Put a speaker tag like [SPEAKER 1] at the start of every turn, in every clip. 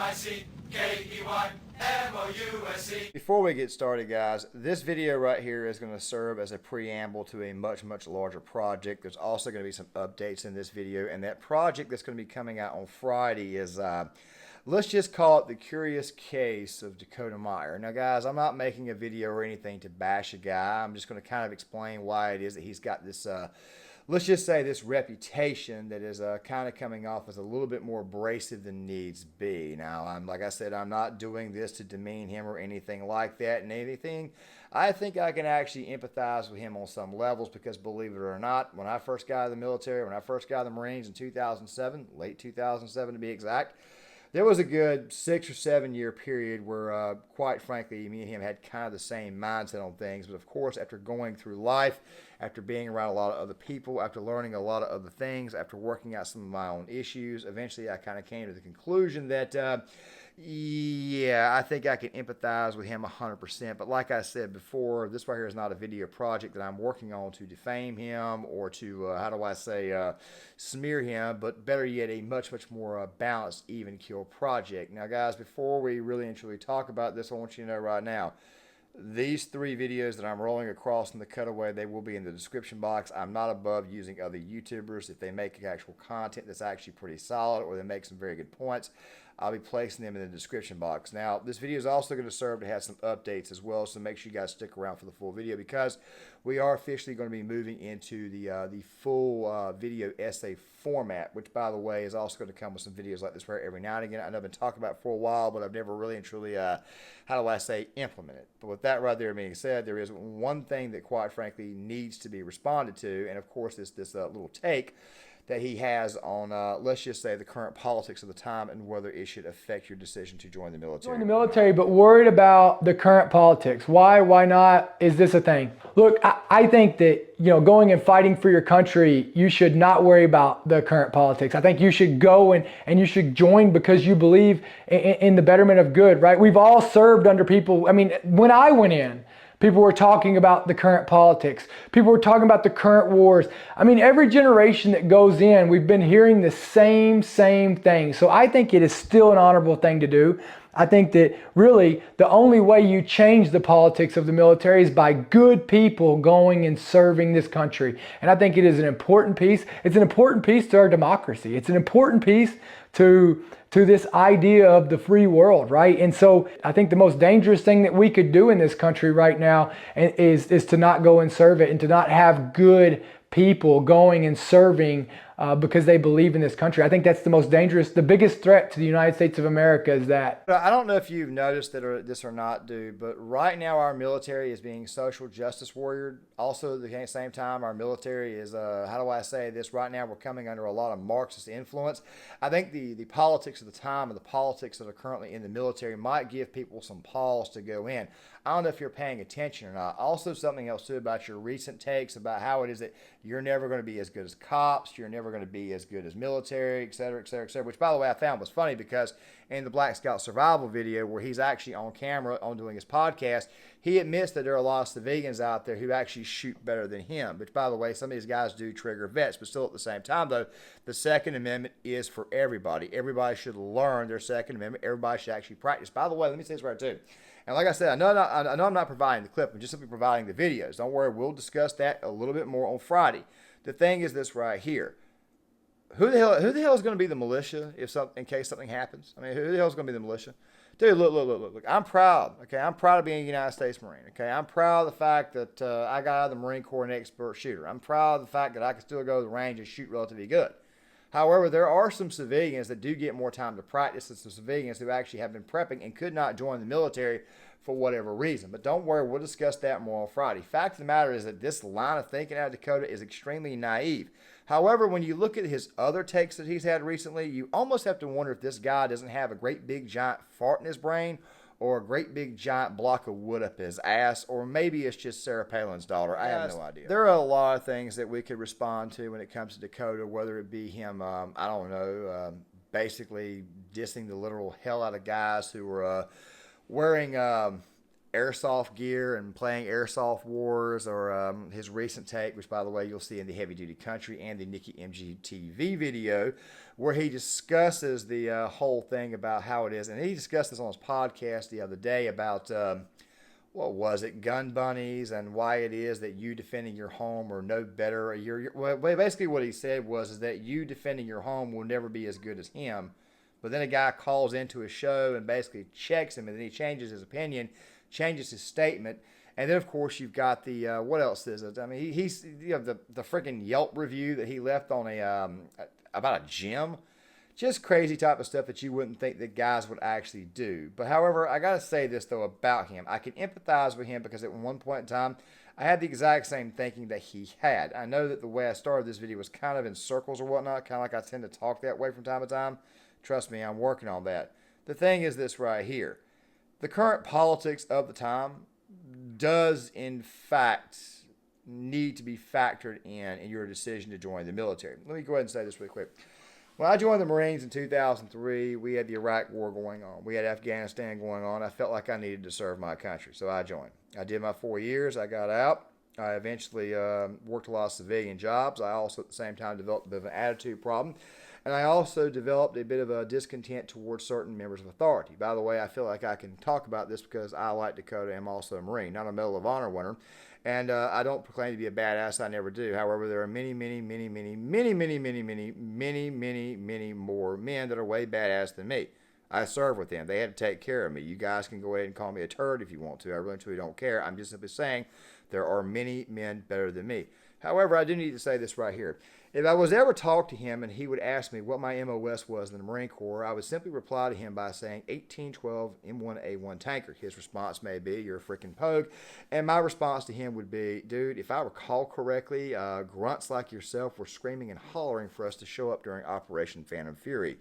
[SPEAKER 1] Dakotameyouse. Before we get started, guys, this video right here is going to serve as a preamble to a much larger project. There's also going to be some updates in this video, and that project that's going to be coming out on Friday is let's just call it the curious case of Dakota Meyer. Now, guys, I'm not making a video or anything to bash a guy. I'm just going to kind of explain why it is that he's got this let's just say this reputation that is kind of coming off as a little bit more abrasive than needs be. Now, like I said, I'm not doing this to demean him or anything like that. And anything, I think I can actually empathize with him on some levels because, believe it or not, when I first got out of the military, when I first got out of the Marines in 2007, late 2007 to be exact, there was a good 6 or 7 year period where, quite frankly, me and him had kind of the same mindset on things. But of course, after going through life, after being around a lot of other people, after learning a lot of other things, after working out some of my own issues, eventually I kind of came to the conclusion that, yeah, I think I can empathize with him 100%. But like I said before, this right here is not a video project that I'm working on to defame him or to, how do I say, smear him, but better yet, a much more balanced, even kill project. Now, guys, before we really and truly talk about this, I want you to know right now, these 3 videos that I'm rolling across in the cutaway, they will be in the description box. I'm not above using other YouTubers. If they make actual content that's actually pretty solid or they make some very good points, I'll be placing them in the description box. Now, this video is also going to serve to have some updates as well, so make sure you guys stick around for the full video because we are officially going to be moving into the full video essay format, which, by the way, is also going to come with some videos like this where every now and again. I know I've been talking about it for a while, but I've never really and truly, how do I say, implemented. But with that right there being said, there is one thing that, quite frankly, needs to be responded to, and of course, this little take that he has on, let's just say, the current politics of the time and whether it should affect your decision to join the military.
[SPEAKER 2] Join the military, but worried about the current politics. Why not? Is this a thing? Look, I think that, going and fighting for your country, you should not worry about the current politics. I think you should go and you should join because you believe in the betterment of good, right? We've all served under people. I mean, when I went in, people were talking about the current politics. People were talking about the current wars. I mean, every generation that goes in, we've been hearing the same thing. So I think it is still an honorable thing to do. I think that really the only way you change the politics of the military is by good people going and serving this country. And I think it is an important piece. It's an important piece to our democracy. It's an important piece to this idea of the free world, right? And so I think the most dangerous thing that we could do in this country right now is to not go and serve it and to not have good people going and serving because they believe in this country. I think that's the most dangerous, the biggest threat to the United States of America is that.
[SPEAKER 1] I don't know if you've noticed this or not, dude, but right now our military is being social justice warrior. Also, at the same time, our military is, how do I say this? Right now, we're coming under a lot of Marxist influence. I think the politics of the time and the politics that are currently in the military might give people some pause to go in. I don't know if you're paying attention or not. Also, something else, too, about your recent takes about how it is that you're never going to be as good as cops, you're never going to be as good as military, et cetera, which, by the way, I found was funny because in the Black Scout Survival video where he's actually on camera on doing his podcast, he admits that there are a lot of civilians out there who actually shoot better than him, which, by the way, some of these guys do trigger vets, but still at the same time, though, the Second Amendment is for everybody. Everybody should learn their Second Amendment. Everybody should actually practice. By the way, let me say this right, too. And like I said, I know I'm not providing the clip. I'm just simply providing the videos. Don't worry, we'll discuss that a little bit more on Friday. The thing is this right here. Who the hell is going to be the militia in case something happens? I mean, who the hell is going to be the militia? Dude, look. I'm proud. Okay, I'm proud of being a United States Marine. Okay, I'm proud of the fact that I got out of the Marine Corps an expert shooter. I'm proud of the fact that I can still go to the range and shoot relatively good. However, there are some civilians that do get more time to practice than some civilians who actually have been prepping and could not join the military for whatever reason. But don't worry, we'll discuss that more on Friday. Fact of the matter is that this line of thinking out of Dakota is extremely naive. However, when you look at his other takes that he's had recently, you almost have to wonder if this guy doesn't have a great big giant fart in his brain or a great big giant block of wood up his ass, or maybe it's just Sarah Palin's daughter. I have no idea. There are a lot of things that we could respond to when it comes to Dakota, whether it be him, I don't know, basically dissing the literal hell out of guys who were wearing airsoft gear and playing airsoft wars, or his recent take, which by the way you'll see in the Heavy Duty Country and the Nikki MGTV video, where he discusses the whole thing about how it is. And he discussed this on his podcast the other day about, what was it, gun bunnies, and why it is that you defending your home are no better. Well, basically what he said is that you defending your home will never be as good as him. But then a guy calls into his show and basically checks him, and then he changes his opinion, changes his statement. And then, of course, you've got the, what else is it? I mean, he's, the freaking Yelp review that he left on about a gym. Just crazy type of stuff that you wouldn't think that guys would actually do. But however, I got to say this, though, about him. I can empathize with him because at one point in time, I had the exact same thinking that he had. I know that the way I started this video was kind of in circles or whatnot, kind of like I tend to talk that way from time to time. Trust me, I'm working on that. The thing is this right here. The current politics of the time does, in fact, need to be factored in your decision to join the military. Let me go ahead and say this really quick. When I joined the Marines in 2003, we had the Iraq War going on. We had Afghanistan going on. I felt like I needed to serve my country, so I joined. I did my 4 years. I got out. I eventually worked a lot of civilian jobs. I also, at the same time, developed a bit of an attitude problem. And I also developed a bit of a discontent towards certain members of authority. By the way, I feel like I can talk about this because I, like Dakota, am also a Marine, not a Medal of Honor winner. And I don't proclaim to be a badass. I never do. However, there are many more men that are way badass than me. I serve with them. They had to take care of me. You guys can go ahead and call me a turd if you want to. I really truly don't care. I'm just simply saying there are many men better than me. However, I do need to say this right here. If I was ever talk to him and he would ask me what my MOS was in the Marine Corps, I would simply reply to him by saying 1812 M1A1 tanker. His response may be, you're a freaking pogue. And my response to him would be, dude, if I recall correctly, grunts like yourself were screaming and hollering for us to show up during Operation Phantom Fury.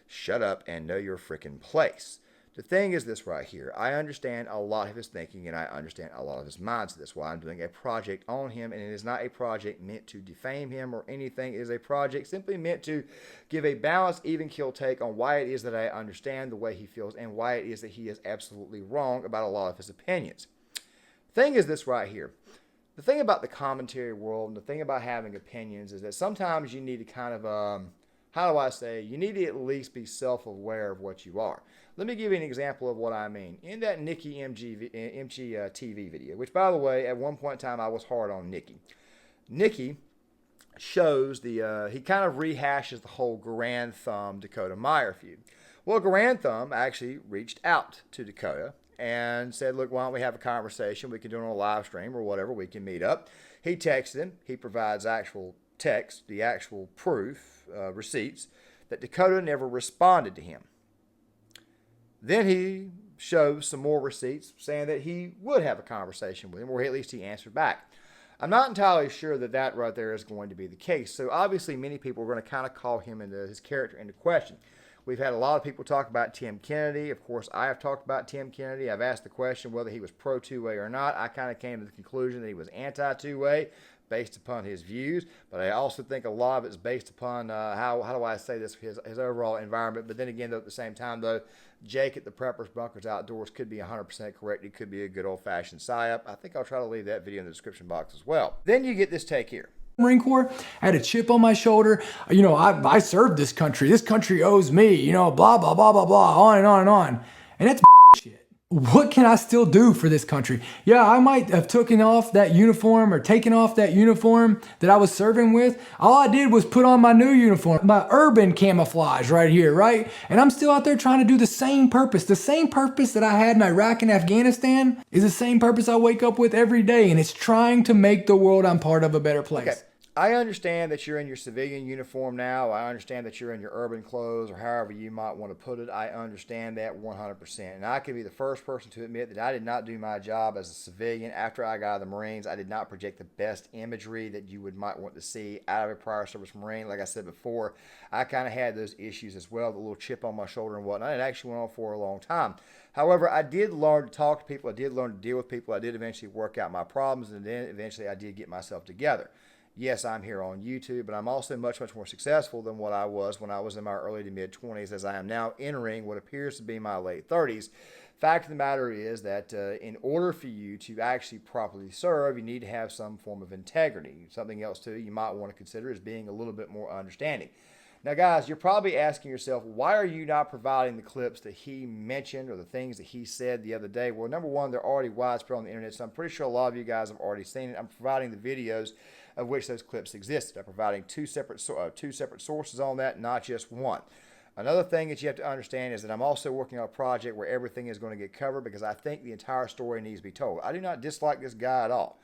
[SPEAKER 1] Shut up and know your freaking place. The thing is this right here. I understand a lot of his thinking and I understand a lot of his mindset. That's why I'm doing a project on him, and it is not a project meant to defame him or anything. It is a project simply meant to give a balanced, even keel take on why it is that I understand the way he feels and why it is that he is absolutely wrong about a lot of his opinions. The thing is this right here. The thing about the commentary world and the thing about having opinions is that sometimes you need to kind of, how do I say, you need to at least be self-aware of what you are. Let me give you an example of what I mean. In that Nikki MGTV video, which by the way, at one point in time, I was hard on Nikki. Nikki shows he kind of rehashes the whole Grand Thumb Dakota Meyer feud. Well, Grand Thumb actually reached out to Dakota and said, look, why don't we have a conversation? We can do it on a live stream or whatever. We can meet up. He texted him. He provides actual text, the actual proof, receipts, that Dakota never responded to him. Then he shows some more receipts saying that he would have a conversation with him, or at least he answered back. I'm not entirely sure that that right there is going to be the case. So obviously many people are going to kind of call him into his character into question. We've had a lot of people talk about Tim Kennedy. Of course, I have talked about Tim Kennedy. I've asked the question whether he was pro two-way or not. I kind of came to the conclusion that he was anti-two-way based upon his views, but I also think a lot of it's based upon how do I say this, his overall environment. But then again, though, at the same time, though, Jake at the Preppers Bunkers Outdoors could be 100% correct. It could be a good old-fashioned psyop. I think I'll try to leave that video in the description box as well. Then you get this take here.
[SPEAKER 2] Marine Corps, I had a chip on my shoulder. You know, I served this country. This country owes me, you know, blah, blah, blah, blah, blah, on and on and on. And that's shit. What can I still do for this country? Yeah, I might have taken off that uniform that I was serving with. All I did was put on my new uniform, my urban camouflage right here, right? And I'm still out there trying to do the same purpose. The same purpose that I had in Iraq and Afghanistan is the same purpose I wake up with every day. And it's trying to make the world I'm part of a better place.
[SPEAKER 1] Okay. I understand that you're in your civilian uniform now. I understand that you're in your urban clothes, or however you might want to put it. I understand that 100%. And I can be the first person to admit that I did not do my job as a civilian. After I got out of the Marines, I did not project the best imagery that you might want to see out of a prior service Marine. Like I said before, I kind of had those issues as well, the little chip on my shoulder and whatnot. It actually went on for a long time. However, I did learn to talk to people. I did learn to deal with people. I did eventually work out my problems, and then eventually I did get myself together. Yes, I'm here on YouTube, but I'm also much, much more successful than what I was when I was in my early to mid 20s, as I am now entering what appears to be my late 30s. Fact of the matter is that in order for you to actually properly serve, you need to have some form of integrity. Something else, too, you might want to consider is being a little bit more understanding. Now, guys, you're probably asking yourself, why are you not providing the clips that he mentioned or the things that he said the other day? Well, number one, they're already widespread on the internet, so I'm pretty sure a lot of you guys have already seen it. I'm providing the videos of which those clips existed. I'm providing two separate sources on that, not just one. Another thing that you have to understand is that I'm also working on a project where everything is going to get covered because I think the entire story needs to be told. I do not dislike this guy at all.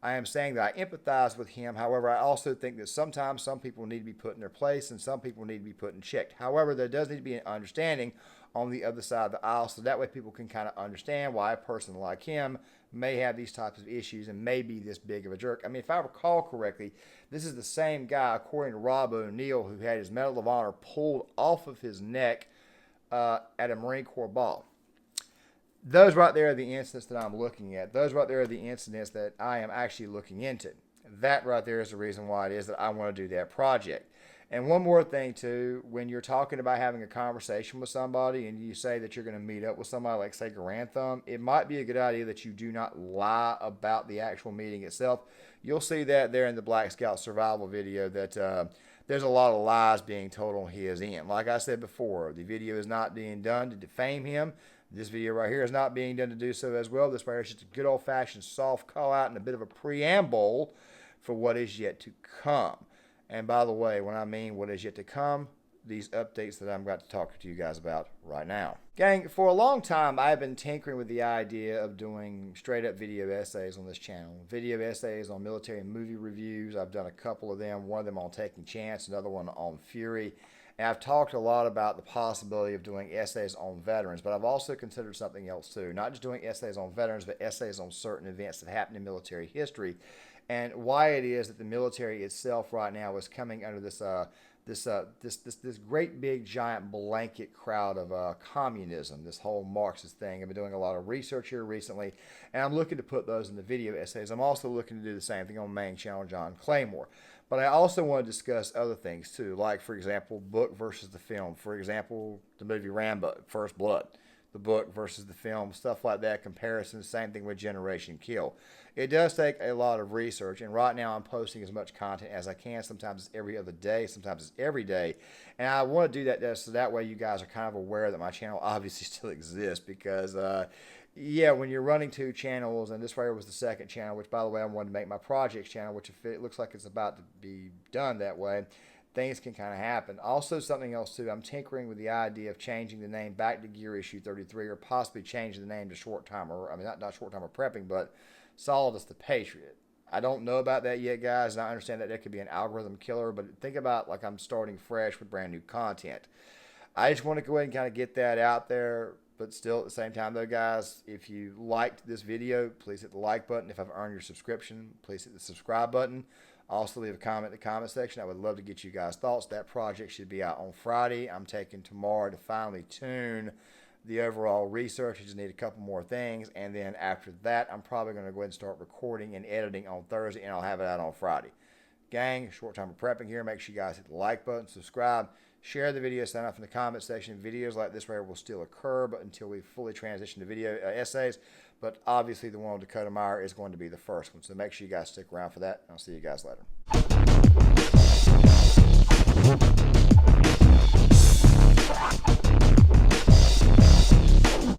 [SPEAKER 1] I am saying that I empathize with him. However, I also think that sometimes some people need to be put in their place and some people need to be put in check. However, there does need to be an understanding on the other side of the aisle, so that way people can kind of understand why a person like him may have these types of issues and may be this big of a jerk. I mean, if I recall correctly, this is the same guy, according to Rob O'Neill, who had his Medal of Honor pulled off of his neck at a Marine Corps ball. Those right there are the incidents that I'm looking at. Those right there are the incidents that I am actually looking into. That right there is the reason why it is that I want to do that project. And one more thing, too, when you're talking about having a conversation with somebody and you say that you're going to meet up with somebody like, say, Grantham, it might be a good idea that you do not lie about the actual meeting itself. You'll see that there in the Black Scout Survival video that there's a lot of lies being told on his end. Like I said before, the video is not being done to defame him. This video right here is not being done to do so as well. This right here is just a good old-fashioned soft call-out and a bit of a preamble for what is yet to come. And by the way, when I mean what is yet to come, these updates that I'm about to talk to you guys about right now. Gang, for a long time, I've been tinkering with the idea of doing straight-up video essays on this channel. Video essays on military movie reviews. I've done a couple of them. One of them on Taking Chance, another one on Fury. And I've talked a lot about the possibility of doing essays on veterans, but I've also considered something else too. Not just doing essays on veterans, but essays on certain events that happened in military history, and why it is that the military itself right now is coming under this great big giant blanket crowd of communism, this whole Marxist thing. I've been doing a lot of research here recently, and I'm looking to put those in the video essays. I'm also looking to do the same thing on my main channel, John Claymore. But I also want to discuss other things too, like, for example, book versus the film. For example, the movie Rambo, First Blood. The book versus the film, stuff like that, comparisons, same thing with Generation Kill. It does take a lot of research, and right now I'm posting as much content as I can. Sometimes it's every other day, sometimes it's every day, and I want to do that so that way you guys are kind of aware that my channel obviously still exists, because yeah, when you're running two channels, and this right here was the second channel, which by the way I wanted to make my projects channel, which if it looks like it's about to be done that way, things can kind of happen. Also, something else too, I'm tinkering with the idea of changing the name back to Gear Issue 33, or possibly changing the name to Short Timer. I mean, not Short Timer Prepping, but Solidus the Patriot. I don't know about that yet, guys, and I understand that could be an algorithm killer, but think about like I'm starting fresh with brand new content. I just want to go ahead and kind of get that out there, but still at the same time though, guys, if you liked this video, please hit the like button. If I've earned your subscription, please hit the subscribe button. Also, leave a comment in the comment section. I would love to get you guys' thoughts. That project should be out on Friday. I'm taking tomorrow to finally tune the overall research. I just need a couple more things. And then after that, I'm probably going to go ahead and start recording and editing on Thursday, and I'll have it out on Friday. Gang, Short Time of Prepping here. Make sure you guys hit the like button, subscribe, share the video, sign up in the comment section. Videos like this right here will still occur, but until we fully transition to video essays. But obviously the one on Dakota Meyer is going to be the first one. So make sure you guys stick around for that. I'll see you guys later.